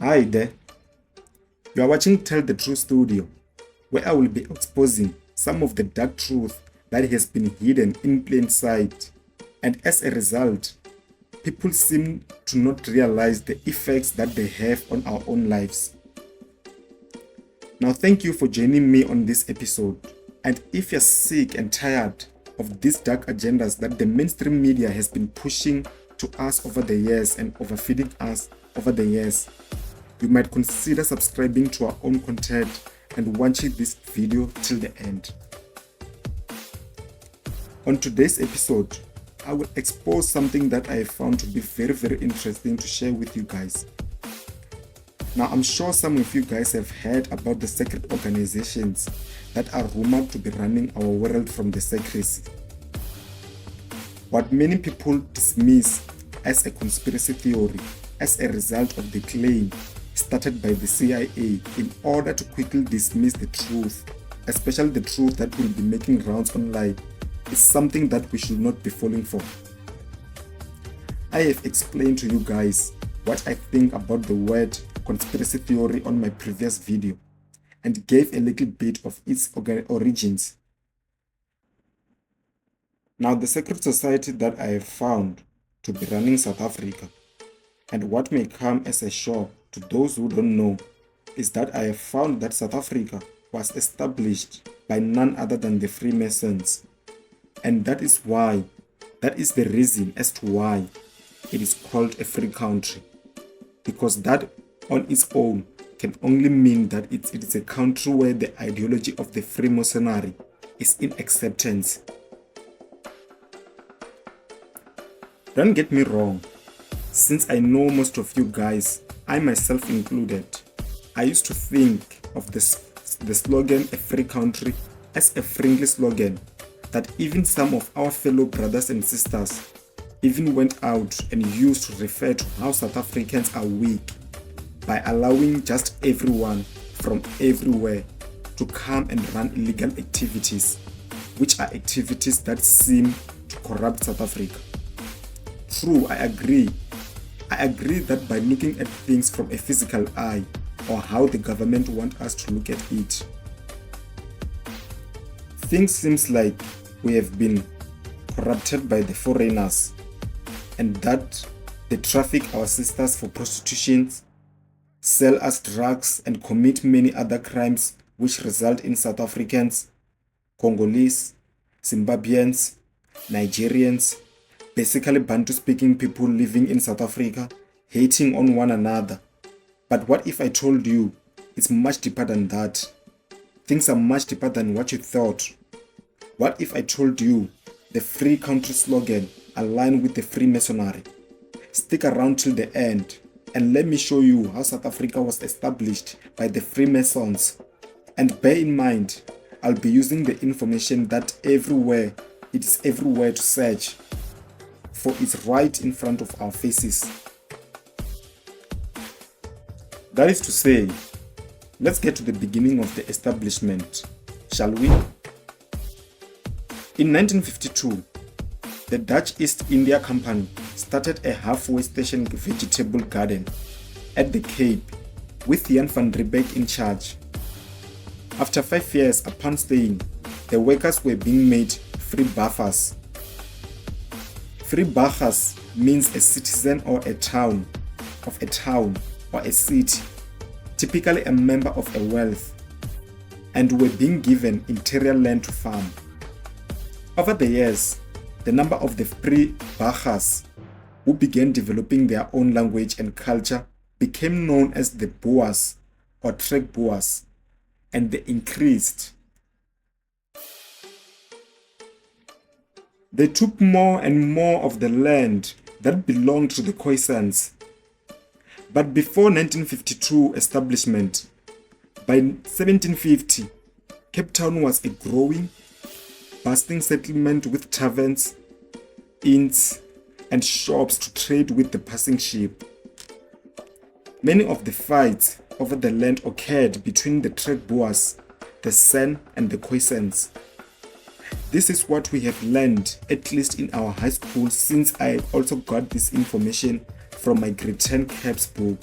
Hi there, you are watching Tell the Truth Studio, where I will be exposing some of the dark truth that has been hidden in plain sight, and as a result, people seem to not realize the effects that they have on our own lives. Now, thank you for joining me on this episode, and if you're sick and tired of these dark agendas that the mainstream media has been pushing to us over the years and overfeeding us over the years, you might consider subscribing to our own content and watching this video till the end. On today's episode, I will expose something that I have found to be very interesting to share with you guys. Now, I'm sure some of you guys have heard about the secret organizations that are rumored to be running our world from the secrecy. What many people dismiss as a conspiracy theory as a result of the claim started by the CIA in order to quickly dismiss the truth, especially the truth that will be making rounds online, is something that we should not be falling for. I have explained to you guys what I think about the word conspiracy theory on my previous video and gave a little bit of its origins. Now, the secret society that I have found to be running South Africa, and what may come as a shock to those who don't know, is that I have found that South Africa was established by none other than the Freemasons. And that is the reason as to why it is called a free country. Because that on its own can only mean that it is a country where the ideology of the Freemasonry is in acceptance. Don't get me wrong, since I know most of you guys, I myself included, I used to think of the slogan "a free country" as a friendly slogan that even some of our fellow brothers and sisters even went out and used to refer to how South Africans are weak by allowing just everyone from everywhere to come and run illegal activities, which are activities that seem to corrupt South Africa. True, I agree that by looking at things from a physical eye or how the government want us to look at it, things seems like we have been corrupted by the foreigners and that they traffic our sisters for prostitution, sell us drugs and commit many other crimes which result in South Africans, Congolese, Zimbabweans, Nigerians, basically Bantu-speaking people living in South Africa, hating on one another. But what if I told you it's much deeper than that? Things are much deeper than what you thought. What if I told you the free country slogan aligned with the Freemasonry? Stick around till the end and let me show you how South Africa was established by the Freemasons. And bear in mind, I'll be using the information that it is everywhere to search, for it's right in front of our faces. That is to say, let's get to the beginning of the establishment, shall we? In 1952, the Dutch East India Company started a halfway station vegetable garden at the Cape with Jan van Riebeeck in charge. After 5 years upon staying, the workers were being made free buffers. Free burgers means a citizen of a town or a city, typically a member of a wealth, and were being given interior land to farm. Over the years, the number of the free burgers who began developing their own language and culture became known as the Boers or Trek Boers, and they increased. They took more and more of the land that belonged to the Khoisans. But before 1952 establishment, by 1750, Cape Town was a growing, bustling settlement with taverns, inns, and shops to trade with the passing ship. Many of the fights over the land occurred between the Trek Boers, the San, and the Khoisans. This is what we have learned, at least in our high school, since I also got this information from my grade 10 CAPS book.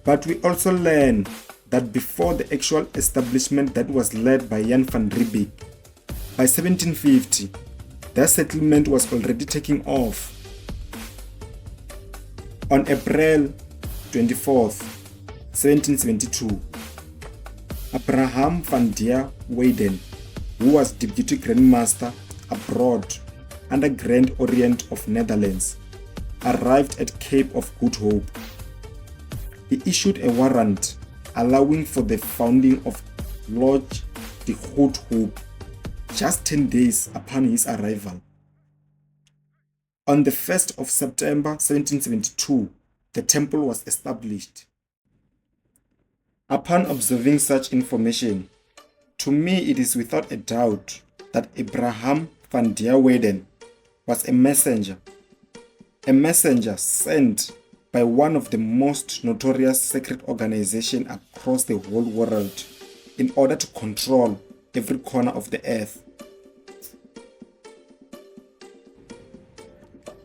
But we also learn that before the actual establishment that was led by Jan van Riebeeck, by 1750, their settlement was already taking off. On April 24th, 1772, Abraham van der Weyden, who was Deputy Grand Master abroad under Grand Orient of Netherlands, arrived at Cape of Good Hope. He issued a warrant allowing for the founding of Lodge de Good Hope just 10 days upon his arrival. On the 1st of September 1772, the temple was established. Upon observing such information, to me it is without a doubt that Abraham van der Weyden was a messenger sent by one of the most notorious secret organizations across the whole world in order to control every corner of the earth.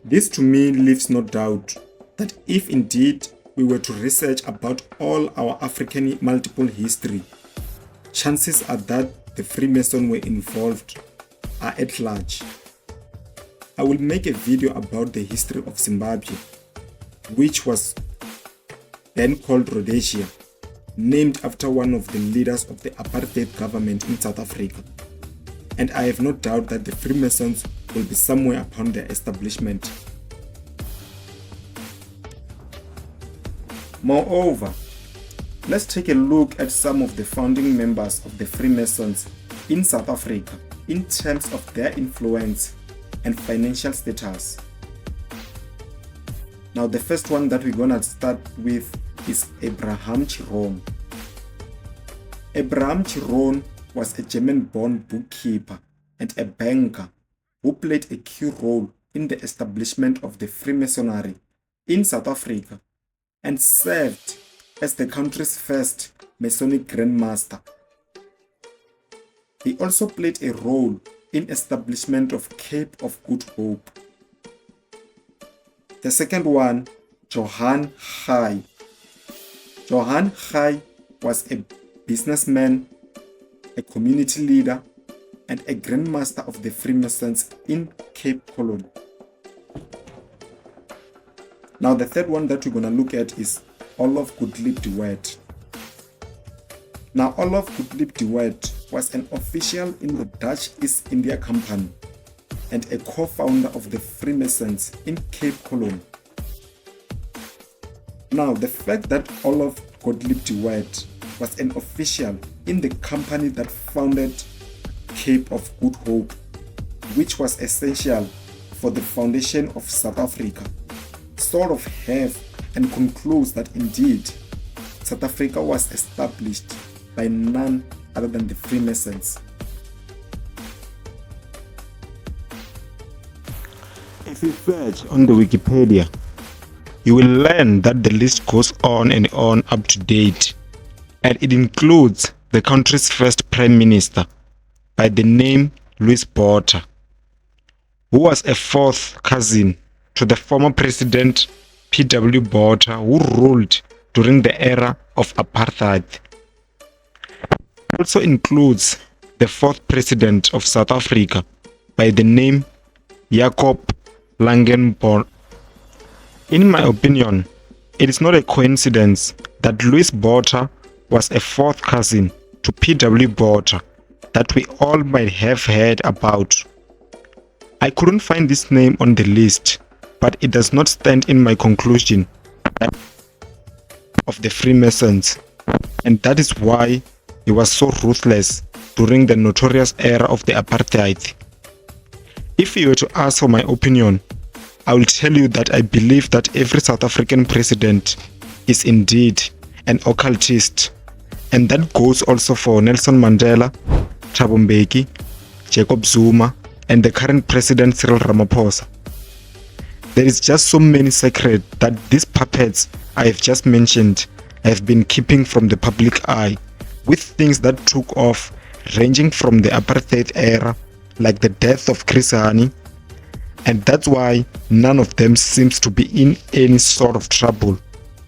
This to me leaves no doubt that if indeed we were to research about all our African multiple history, chances are that the Freemasons were involved are at large. I will make a video about the history of Zimbabwe, which was then called Rhodesia, named after one of the leaders of the apartheid government in South Africa. And I have no doubt that the Freemasons will be somewhere upon their establishment. Moreover, let's take a look at some of the founding members of the Freemasons in South Africa in terms of their influence and financial status. Now, the first one that we're gonna start with is Abraham Chiron. Abraham Chiron was a German-born bookkeeper and a banker who played a key role in the establishment of the Freemasonry in South Africa and served as the country's first Masonic Grand Master. He also played a role in establishment of Cape of Good Hope. The second one, Johann Gai. Johann Gai was a businessman, a community leader, and a Grand Master of the Freemasons in Cape Colony. Now the third one that we're going to look at is Olof Gottlieb de Wet. Now Olof Gottlieb de Wet was an official in the Dutch East India Company and a co-founder of the Freemasons in Cape Colony. Now the fact that Olof Gottlieb de Wet was an official in the company that founded Cape of Good Hope, which was essential for the foundation of South Africa, sort of have and concludes that indeed South Africa was established by none other than the Freemasons. If you search on the Wikipedia, you will learn that the list goes on and on up to date, and it includes the country's first Prime Minister by the name Louis Botha, who was a fourth cousin to the former President P.W. Botha, who ruled during the era of apartheid. It also includes the fourth President of South Africa by the name Jacob Langenborn. In my opinion, it is not a coincidence that Louis Botha was a fourth cousin to P.W. Botha that we all might have heard about. I couldn't find this name on the list, but it does not stand in my conclusion of the Freemasons, and that is why he was so ruthless during the notorious era of the apartheid. If you were to ask for my opinion, I will tell you that I believe that every South African president is indeed an occultist, and that goes also for Nelson Mandela, Thabo Mbeki, Jacob Zuma, and the current president Cyril Ramaphosa. There is just so many secrets that these puppets I have just mentioned have been keeping from the public eye, with things that took off ranging from the apartheid era, like the death of Chris Hani, and that's why none of them seems to be in any sort of trouble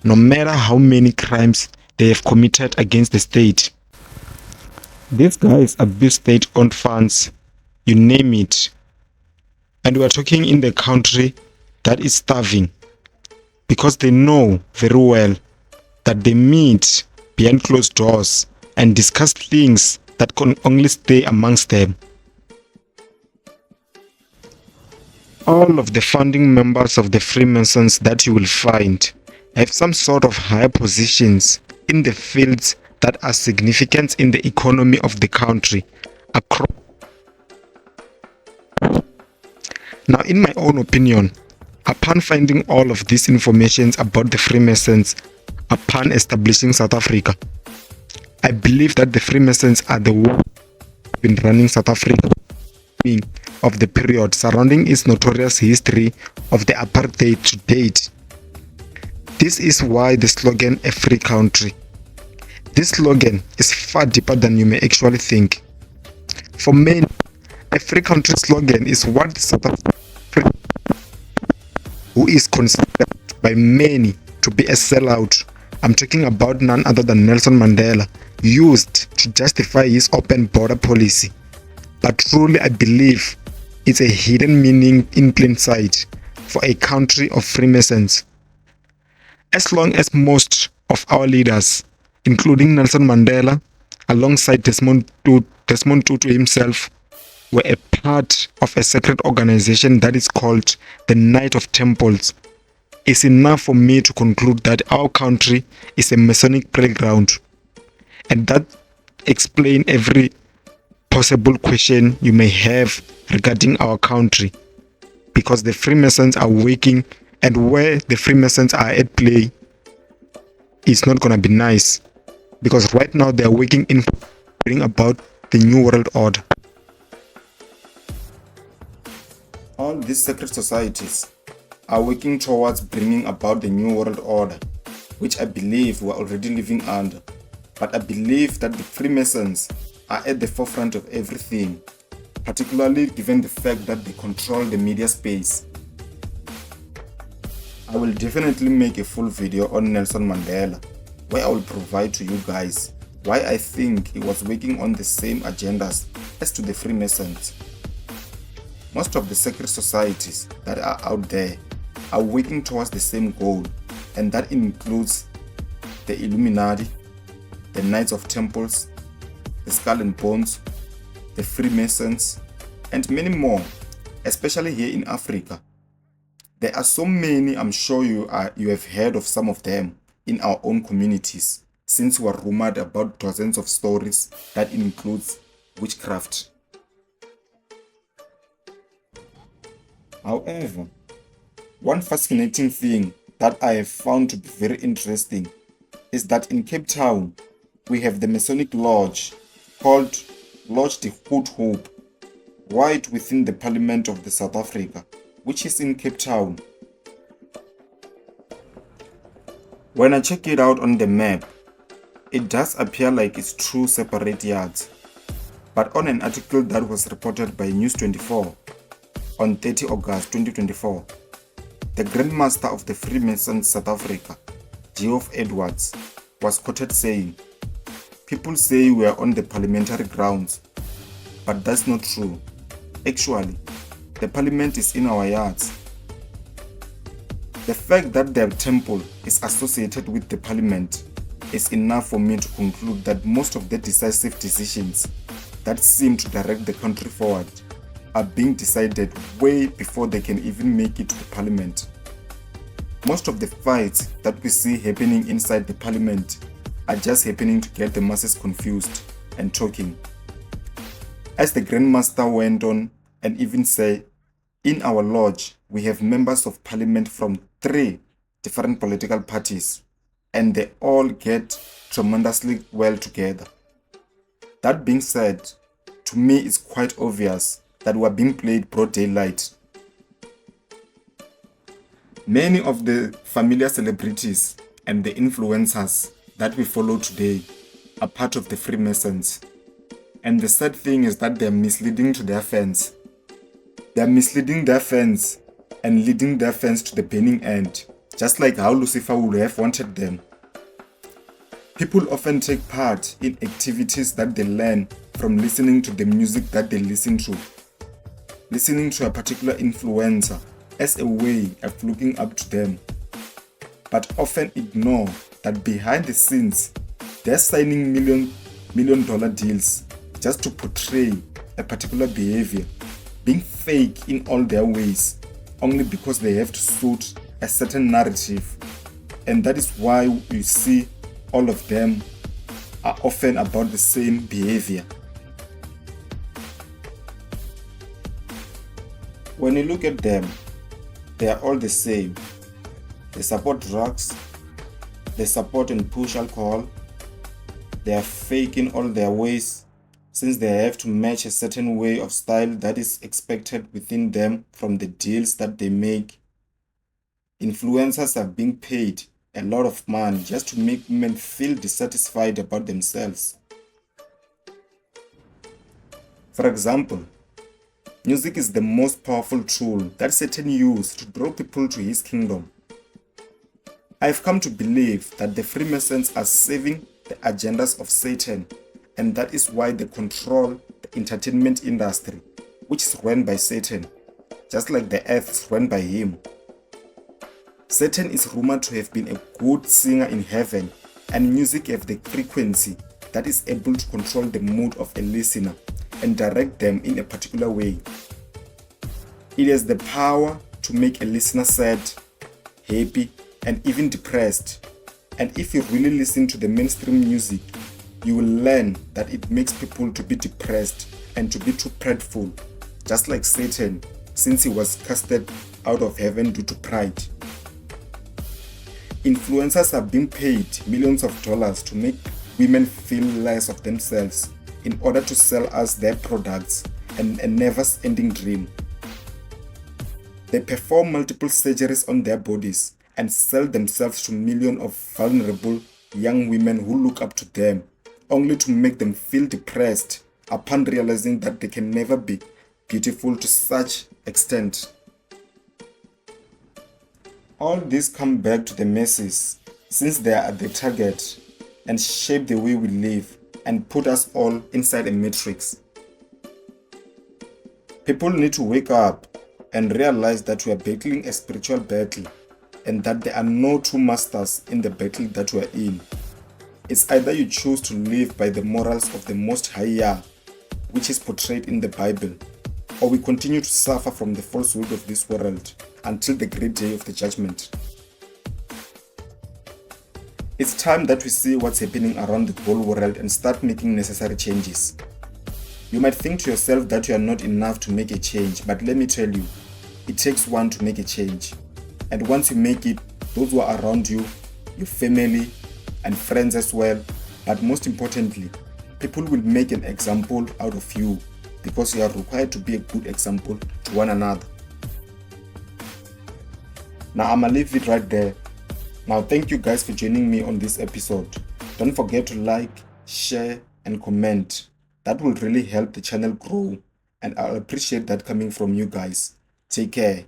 no matter how many crimes they have committed against the state. These guys abuse state-owned funds, you name it. And we are talking in the country that is starving, because they know very well that they meet behind closed doors and discuss things that can only stay amongst them. All of the founding members of the Freemasons that you will find have some sort of high positions in the fields that are significant in the economy of the country. Now, in my own opinion, upon finding all of these informations about the Freemasons, upon establishing South Africa, I believe that the Freemasons are the ones who have been running South Africa of the period surrounding its notorious history of the apartheid to date. This is why the slogan "a free country." This slogan is far deeper than you may actually think. For many, a free country slogan is what the South African, who is considered by many to be a sellout, I'm talking about none other than Nelson Mandela, used to justify his open border policy. But truly, I believe it's a hidden meaning in plain sight for a country of Freemasons. As long as most of our leaders, including Nelson Mandela, alongside Desmond Tutu himself, were a part of a secret organization that is called the Knight of Temples, it's enough for me to conclude that our country is a Masonic playground, and that explains every possible question you may have regarding our country, because the Freemasons are working, and where the Freemasons are at play, it's not gonna be nice, because right now they are working in bring about the New World Order. All these secret societies are working towards bringing about the New World Order, which I believe we're already living under. But I believe that the Freemasons are at the forefront of everything, particularly given the fact that they control the media space. I will definitely make a full video on Nelson Mandela, where I will provide to you guys why I think he was working on the same agendas as to the Freemasons. Most of the secret societies that are out there are working towards the same goal, and that includes the Illuminati, the Knights of Temples, the Skull and Bones, the Freemasons, and many more, especially here in Africa. There are so many, I'm sure you have heard of some of them in our own communities, since we are rumored about dozens of stories that includes witchcraft. However, one fascinating thing that I have found to be very interesting is that in Cape Town, we have the Masonic Lodge called Lodge de Goed Hope, right within the Parliament of the South Africa, which is in Cape Town. When I check it out on the map, it does appear like it's two separate yards. But on an article that was reported by News 24 on 30 August 2024, the Grand Master of the Freemasons South Africa, Geoff Edwards, was quoted saying, "People say we are on the parliamentary grounds, but that's not true. Actually, the parliament is in our yards." The fact that their temple is associated with the parliament is enough for me to conclude that most of the decisive decisions that seem to direct the country forward are being decided way before they can even make it to the parliament. Most of the fights that we see happening inside the parliament are just happening to get the masses confused and talking. As the Grand Master went on and even said, "In our lodge, we have members of parliament from 3 different political parties, and they all get tremendously well together." That being said, to me it's quite obvious that we are being played broad daylight. Many of the familiar celebrities and the influencers that we follow today are part of the Freemasons. And the sad thing is that they are misleading to their fans. They are misleading their fans and leading their fans to the burning end just like how Lucifer would have wanted them. People often take part in activities that they learn from listening to the music that they listen to. Listening to a particular influencer as a way of looking up to them, but often ignore that behind the scenes, they're signing million dollar deals just to portray a particular behavior, being fake in all their ways, only because they have to suit a certain narrative. And that is why you see all of them are often about the same behavior. When you look at them, they are all the same. They support drugs, they support and push alcohol, they are fake in all their ways, since they have to match a certain way of style that is expected within them from the deals that they make. Influencers are being paid a lot of money just to make women feel dissatisfied about themselves. For example, music is the most powerful tool that Satan used to draw people to his kingdom. I've come to believe that the Freemasons are serving the agendas of Satan, and that is why they control the entertainment industry, which is run by Satan, just like the earth is run by him. Satan is rumored to have been a good singer in heaven, and music have the frequency that is able to control the mood of a listener and direct them in a particular way. It has the power to make a listener sad, happy, and even depressed. And if you really listen to the mainstream music, you will learn that it makes people to be depressed and to be too prideful, just like Satan, since he was casted out of heaven due to pride. Influencers are being paid millions of dollars to make women feel less of themselves in order to sell us their products and a never-ending dream. They perform multiple surgeries on their bodies and sell themselves to millions of vulnerable young women who look up to them, only to make them feel depressed upon realizing that they can never be beautiful to such extent. All this come back to the masses, since they are the target and shape the way we live and put us all inside a matrix. People need to wake up and realize that we are battling a spiritual battle, and that there are no two masters in the battle that we are in. It's either you choose to live by the morals of the Most High Yah, which is portrayed in the Bible, or we continue to suffer from the falsehood of this world until the great day of the judgment. It's time that we see what's happening around the whole world and start making necessary changes. You might think to yourself that you are not enough to make a change, but let me tell you, it takes one to make a change. And once you make it, those who are around you, your family and friends as well, but most importantly, people will make an example out of you, because you are required to be a good example to one another. Now I'ma leave it right there. Now thank you guys for joining me on this episode. Don't forget to like, share and comment. That will really help the channel grow, and I'll appreciate that coming from you guys. Take care.